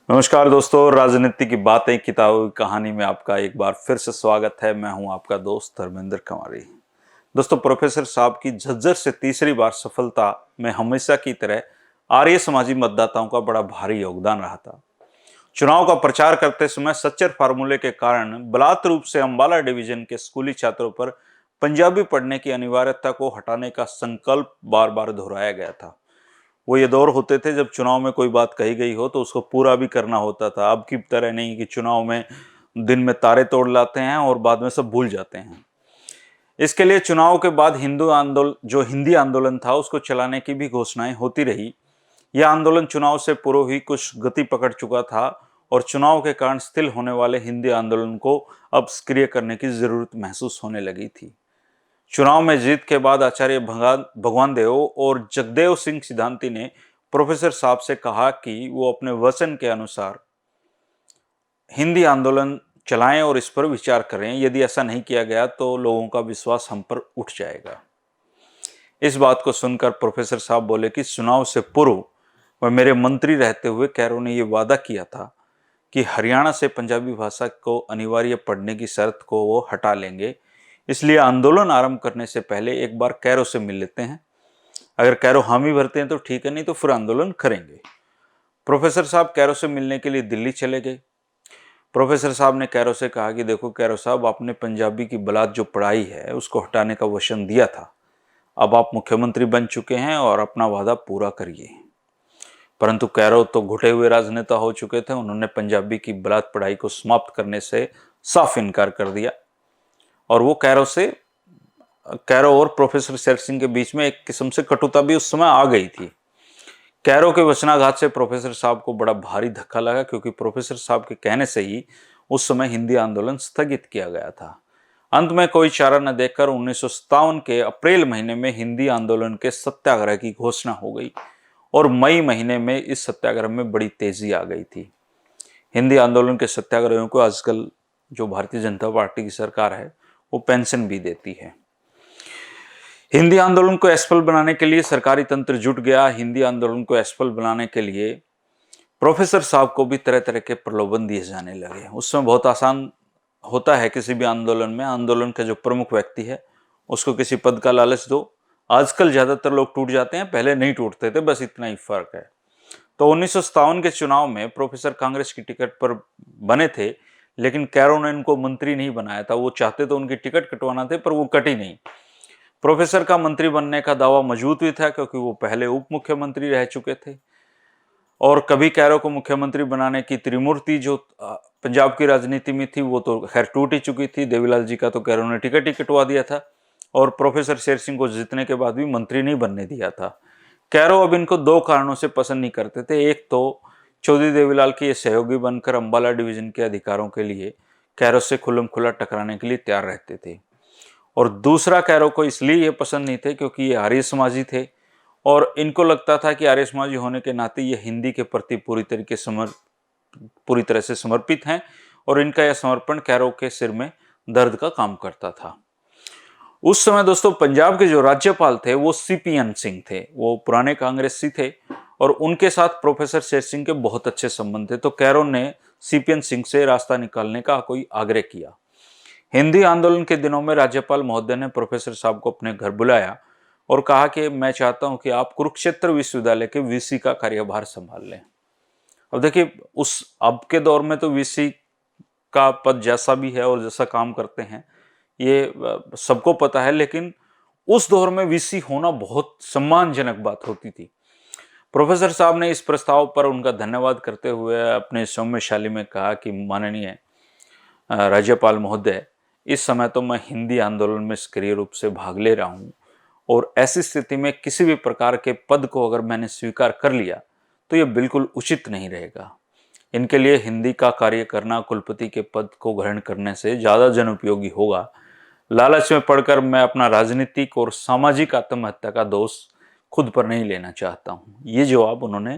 नमस्कार दोस्तों, राजनीति की बातें किताबों की कहानी में आपका एक बार फिर से स्वागत है। मैं हूं आपका दोस्त धर्मेंद्र कंवारी। दोस्तों, प्रोफेसर साहब की झज्जर से तीसरी बार सफलता में हमेशा की तरह आर्य समाजी मतदाताओं का बड़ा भारी योगदान रहा था। चुनाव का प्रचार करते समय सच्चर फार्मूले के कारण बलात् रूप से अंबाला डिवीजन के स्कूली छात्रों पर पंजाबी पढ़ने की अनिवार्यता को हटाने का संकल्प बार बार दोहराया गया था। वो ये दौर होते थे जब चुनाव में कोई बात कही गई हो तो उसको पूरा भी करना होता था। अब की तरह नहीं कि चुनाव में दिन में तारे तोड़ लाते हैं और बाद में सब भूल जाते हैं। इसके लिए चुनाव के बाद हिंदी आंदोलन था उसको चलाने की भी घोषणाएं होती रही। यह आंदोलन चुनाव से पूर्व ही कुछ गति पकड़ चुका था और चुनाव के कारण स्थिर होने वाले हिंदी आंदोलन को अब सक्रिय करने की जरूरत महसूस होने लगी थी। चुनाव में जीत के बाद आचार्य भगवान देव और जगदेव सिंह सिद्धांती ने प्रोफेसर साहब से कहा कि वो अपने वचन के अनुसार हिंदी आंदोलन चलाएं और इस पर विचार करें। यदि ऐसा नहीं किया गया तो लोगों का विश्वास हम पर उठ जाएगा। इस बात को सुनकर प्रोफेसर साहब बोले कि चुनाव से पूर्व वह मेरे मंत्री रहते हुए कैरो ने यह वादा किया था कि हरियाणा से पंजाबी भाषा को अनिवार्य पढ़ने की शर्त को वो हटा लेंगे। इसलिए आंदोलन आरंभ करने से पहले एक बार कैरो से मिल लेते हैं। अगर कैरो हामी भरते हैं तो ठीक है, नहीं तो फिर आंदोलन करेंगे। प्रोफेसर साहब कैरो से मिलने के लिए दिल्ली चले गए। प्रोफेसर साहब ने कैरो से कहा कि देखो कैरो साहब, आपने पंजाबी की बलात् जो पढ़ाई है उसको हटाने का वचन दिया था। अब आप मुख्यमंत्री बन चुके हैं और अपना वादा पूरा करिए। परंतु कैरो तो घुटे हुए राजनेता हो चुके थे। उन्होंने पंजाबी की बलात् पढ़ाई को समाप्त करने से साफ इनकार कर दिया और वो कैरो और प्रोफेसर शेर सिंह के बीच में एक किस्म से कटुता भी उस समय आ गई थी। कैरो के वचनाघात से प्रोफेसर साहब को बड़ा भारी धक्का लगा, क्योंकि प्रोफेसर साहब के कहने से ही उस समय हिंदी आंदोलन स्थगित किया गया था। अंत में कोई चारा न देखकर 1957 के अप्रैल महीने में हिंदी आंदोलन के सत्याग्रह की घोषणा हो गई और मई महीने में इस सत्याग्रह में बड़ी तेजी आ गई थी। हिंदी आंदोलन के सत्याग्रहियों को आजकल जो भारतीय जनता पार्टी की सरकार है वो पेंशन भी देती है। हिंदी आंदोलन को असफल बनाने के लिए सरकारी तंत्र जुट गया। हिंदी आंदोलन को असफल बनाने के लिए प्रोफेसर साहब को भी तरह तरह के प्रलोभन दिए जाने लगे। उस समय बहुत आसान होता है किसी भी आंदोलन में, आंदोलन का जो प्रमुख व्यक्ति है उसको किसी पद का लालच दो। आजकल ज्यादातर लोग टूट जाते हैं, पहले नहीं टूटते थे, बस इतना ही फर्क है। तो 1957 के चुनाव में प्रोफेसर कांग्रेस की टिकट पर बने थे, लेकिन कैरो ने इनको मंत्री नहीं बनाया था। वो चाहते तो उनकी टिकट कटवाना थे, पर वो कटी नहीं। प्रोफेसर का मंत्री बनने का दावा मौजूद भी था, क्योंकि वो पहले उप मुख्यमंत्री रह चुके थे और कभी कैरो को मुख्यमंत्री बनाने की त्रिमूर्ति जो पंजाब की राजनीति में थी वो तो खैर टूट ही चुकी थी। देवीलाल जी का तो कैरो ने टिकट ही कटवा दिया था और प्रोफेसर शेर सिंह को जीतने के बाद भी मंत्री नहीं बनने दिया था। कैरो अब इनको दो कारणों से पसंद नहीं करते थे। एक तो चौधरी देवीलाल के सहयोगी बनकर अंबाला डिवीजन के अधिकारों के लिए कैरो से खुल्लम खुल्ला टकराने के लिए तैयार रहते थे, और दूसरा कैरो को इसलिए ये पसंद नहीं थे क्योंकि ये आर्य समाजी थे और इनको लगता था कि आर्य समाजी होने के नाते ये हिंदी के प्रति पूरी तरह से समर्पित हैं और इनका यह समर्पण कैरो के सिर में दर्द का काम करता था। उस समय दोस्तों पंजाब के जो राज्यपाल थे वो सीपीएन सिंह थे। वो पुराने कांग्रेसी थे और उनके साथ प्रोफेसर शेर सिंह के बहुत अच्छे संबंध थे। तो कैरो ने सीपीएन सिंह से रास्ता निकालने का कोई आग्रह किया। हिंदी आंदोलन के दिनों में राज्यपाल महोदय ने प्रोफेसर साहब को अपने घर बुलाया और कहा कि मैं चाहता हूं कि आप कुरुक्षेत्र विश्वविद्यालय के वीसी का कार्यभार संभाल लें। अब देखिए, उस अब के दौर में तो वीसी का पद जैसा भी है और जैसा काम करते हैं ये सबको पता है, लेकिन उस दौर में वीसी होना बहुत सम्मानजनक बात होती थी। प्रोफेसर साहब ने इस प्रस्ताव पर उनका धन्यवाद करते हुए अपने सौम्यशाली में कहा कि माननीय राज्यपाल महोदय, इस समय तो मैं हिंदी आंदोलन में सक्रिय रूप से भाग ले रहा हूं और ऐसी स्थिति में किसी भी प्रकार के पद को अगर मैंने स्वीकार कर लिया तो यह बिल्कुल उचित नहीं रहेगा। इनके लिए हिंदी का कार्य करना कुलपति के पद को ग्रहण करने से ज्यादा जनोपयोगी होगा। लालच में पड़कर मैं अपना राजनीतिक और सामाजिक आत्महत्या का दोष खुद पर नहीं लेना चाहता हूं। ये जवाब उन्होंने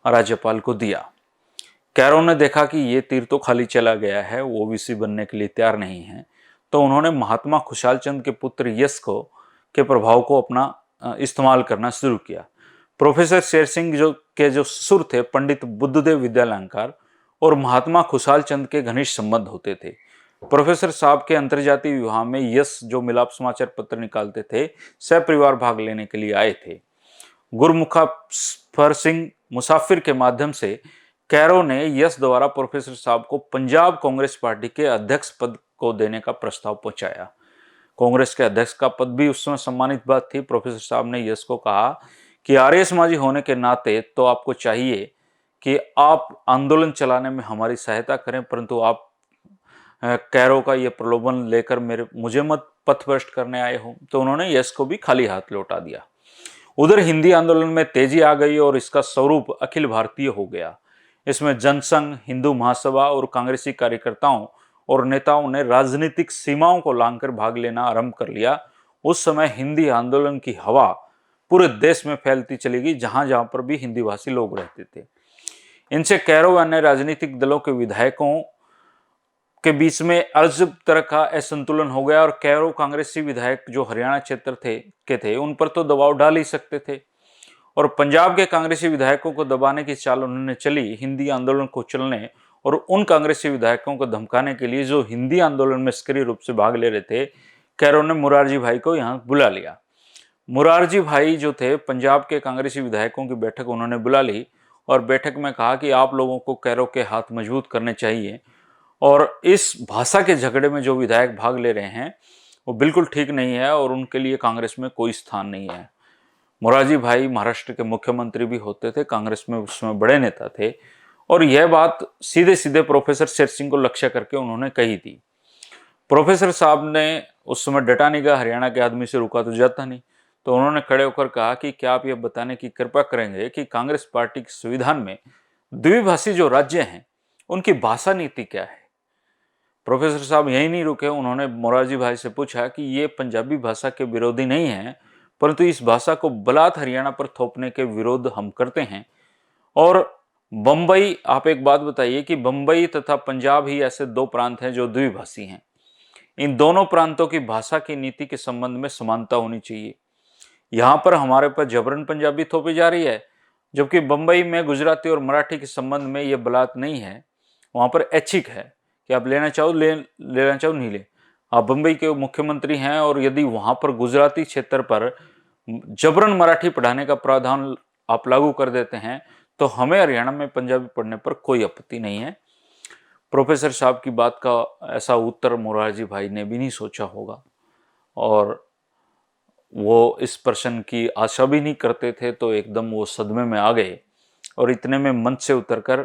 राज्यपाल को दिया। कैरो ने देखा कि ये तीर तो खाली चला गया है, वो वीसी बनने के लिए तैयार नहीं है, तो उन्होंने महात्मा खुशाल चंद के पुत्र यश को के प्रभाव को अपना इस्तेमाल करना शुरू किया। प्रोफेसर शेर सिंह जो ससुर थे पंडित बुद्धदेव विद्यालंकार और महात्मा खुशाल चंद के घनिष्ठ संबंध होते थे। प्रोफेसर साहब के अंतर्जातीय विवाह में यश जो मिलाप समाचार पत्र निकालते थे सपरिवार भाग लेने के लिए आए थे। गुरमुखाफर सिंह मुसाफिर के माध्यम से कैरो ने यश द्वारा प्रोफेसर साहब को पंजाब कांग्रेस पार्टी के अध्यक्ष पद को देने का प्रस्ताव पहुंचाया। कांग्रेस के अध्यक्ष का पद भी उस समय सम्मानित बात थी। प्रोफेसर साहब ने यश को कहा कि आर्य समाजी होने के नाते तो आपको चाहिए कि आप आंदोलन चलाने में हमारी सहायता करें, परंतु आप कैरो का ये प्रलोभन लेकर मुझे मत पथभ्रष्ट करने आए हो। तो उन्होंने यश को भी खाली हाथ लौटा दिया। उधर हिंदी आंदोलन में तेजी आ गई और इसका स्वरूप अखिल भारतीय हो गया। इसमें जनसंघ, हिंदू महासभा और कांग्रेसी कार्यकर्ताओं और नेताओं ने राजनीतिक सीमाओं को लांघकर भाग लेना आरंभ कर लिया। उस समय हिंदी आंदोलन की हवा पूरे देश में फैलती चली गई, जहां जहां पर भी हिंदी भाषी लोग रहते थे। इनसे कैरो व अन्य राजनीतिक दलों के विधायकों के बीच में अजब तरह का असंतुलन हो गया और कैरो कांग्रेसी विधायक जो हरियाणा क्षेत्र थे उन पर तो दबाव डाल ही सकते थे और पंजाब के कांग्रेसी विधायकों को दबाने की चाल उन्होंने चली। हिंदी आंदोलन को चलने और उन कांग्रेसी विधायकों को धमकाने के लिए जो हिंदी आंदोलन में सक्रिय रूप से भाग ले रहे थे, कैरो ने मुरारजी भाई को यहाँ बुला लिया। मुरारजी भाई जो थे पंजाब के कांग्रेसी विधायकों की बैठक उन्होंने बुला ली और बैठक में कहा कि आप लोगों को कैरो के हाथ मजबूत करने चाहिए और इस भाषा के झगड़े में जो विधायक भाग ले रहे हैं वो बिल्कुल ठीक नहीं है और उनके लिए कांग्रेस में कोई स्थान नहीं है। मोरारजी भाई महाराष्ट्र के मुख्यमंत्री भी होते थे, कांग्रेस में उसमें बड़े नेता थे और यह बात सीधे सीधे प्रोफेसर शेर सिंह को लक्ष्य करके उन्होंने कही थी। प्रोफेसर साहब ने उस समय डटा नहीं गया, हरियाणा के आदमी से रुका तो जाता नहीं, तो उन्होंने खड़े होकर कहा कि क्या आप यह बताने की कृपा करेंगे कि कांग्रेस पार्टी के संविधान में द्विभाषी जो राज्य हैं उनकी भाषा नीति क्या है। प्रोफेसर साहब यही नहीं रुके, उन्होंने मोरारजी भाई से पूछा कि ये पंजाबी भाषा के विरोधी नहीं है, परंतु इस भाषा को बलात् हरियाणा पर थोपने के विरोध हम करते हैं। और बंबई, आप एक बात बताइए कि बंबई तथा पंजाब ही ऐसे दो प्रांत हैं जो द्विभाषी हैं। इन दोनों प्रांतों की भाषा की नीति के संबंध में समानता होनी चाहिए। यहाँ पर हमारे पर जबरन पंजाबी थोपी जा रही है, जबकि बंबई में गुजराती और मराठी के संबंध में ये बलात् नहीं है, वहाँ पर ऐच्छिक है कि आप लेना चाहो लेना चाहो नहीं ले। आप बंबई के मुख्यमंत्री हैं और यदि वहां पर गुजराती क्षेत्र पर जबरन मराठी पढ़ाने का प्रावधान आप लागू कर देते हैं तो हमें हरियाणा में पंजाबी पढ़ने पर कोई आपत्ति नहीं है। प्रोफेसर साहब की बात का ऐसा उत्तर मोरारजी भाई ने भी नहीं सोचा होगा और वो इस प्रश्न की आशा भी नहीं करते थे, तो एकदम वो सदमे में आ गए और इतने में मंच से उतरकर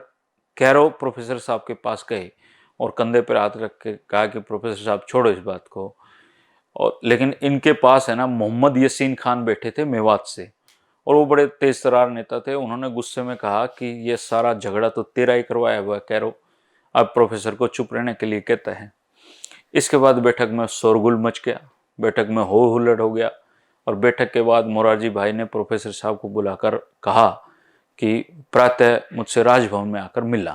कैरो प्रोफेसर साहब के पास गए और कंधे पर हाथ रख के कहा कि प्रोफेसर साहब छोड़ो इस बात को। और लेकिन इनके पास है ना मोहम्मद यासीन खान बैठे थे मेवात से और वो बड़े तेज तरार नेता थे। उन्होंने गुस्से में कहा कि ये सारा झगड़ा तो तेरा ही करवाया हुआ है कैरो, अब प्रोफेसर को चुप रहने के लिए कहता है। इसके बाद बैठक में शोरगुल मच गया, बैठक में हो हुल्लड़ हो गया और बैठक के बाद मोरारजी भाई ने प्रोफेसर साहब को बुलाकर कहा कि प्रातः मुझसे राजभवन में आकर मिलना।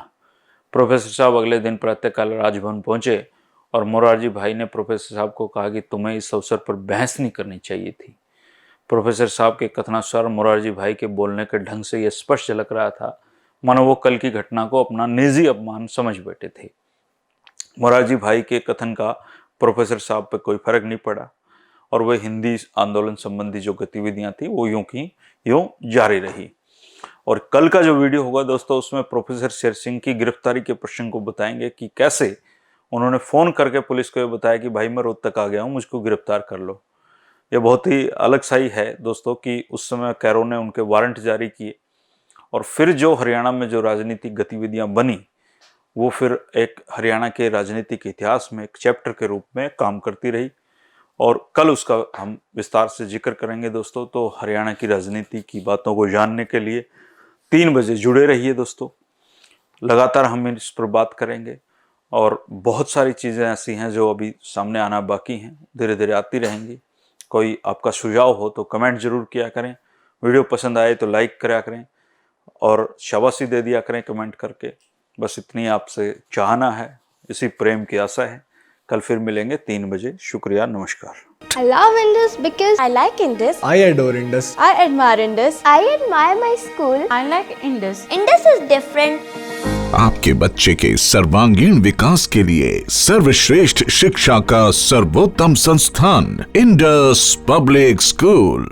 प्रोफेसर साहब अगले दिन प्रातःकाल राजभवन पहुंचे और मोरारजी भाई ने प्रोफेसर साहब को कहा कि तुम्हें इस अवसर पर बहस नहीं करनी चाहिए थी। प्रोफेसर साहब के कथनानुसार मोरारजी भाई के बोलने के ढंग से यह स्पष्ट झलक रहा था मानो वो कल की घटना को अपना निजी अपमान समझ बैठे थे। मोरारजी भाई के कथन का प्रोफेसर साहब पर कोई फर्क नहीं पड़ा और वह हिंदी आंदोलन संबंधी जो गतिविधियां थी वो यूं की यूं जारी रही। और कल का जो वीडियो होगा दोस्तों उसमें प्रोफेसर शेर सिंह की गिरफ्तारी के प्रसंग को बताएंगे कि कैसे उन्होंने फोन करके पुलिस को ये बताया कि भाई मैं रोहतक आ गया हूँ, मुझको गिरफ्तार कर लो। ये बहुत ही अलग सा ही है दोस्तों कि उस समय कैरो ने उनके वारंट जारी किए और फिर जो हरियाणा में जो राजनीतिक गतिविधियां बनी वो फिर एक हरियाणा के राजनीतिक इतिहास में एक चैप्टर के रूप में काम करती रही और कल उसका हम विस्तार से जिक्र करेंगे दोस्तों। तो हरियाणा की राजनीति की बातों को जानने के लिए 3 बजे जुड़े रहिए दोस्तों, लगातार हम इस पर बात करेंगे और बहुत सारी चीज़ें ऐसी हैं जो अभी सामने आना बाकी हैं, धीरे धीरे आती रहेंगी। कोई आपका सुझाव हो तो कमेंट जरूर किया करें, वीडियो पसंद आए तो लाइक करा करें और शाबाशी दे दिया करें कमेंट करके। बस इतनी आपसे चाहना है, इसी प्रेम की आशा है कल फिर मिलेंगे 3 बजे। शुक्रिया, नमस्कार। I love Indus because I like Indus. I adore Indus. I admire Indus. I admire my school. I like Indus. Indus is different. आपके बच्चे के सर्वांगीण विकास के लिए सर्वश्रेष्ठ शिक्षा का सर्वोत्तम संस्थान इंडस पब्लिक स्कूल।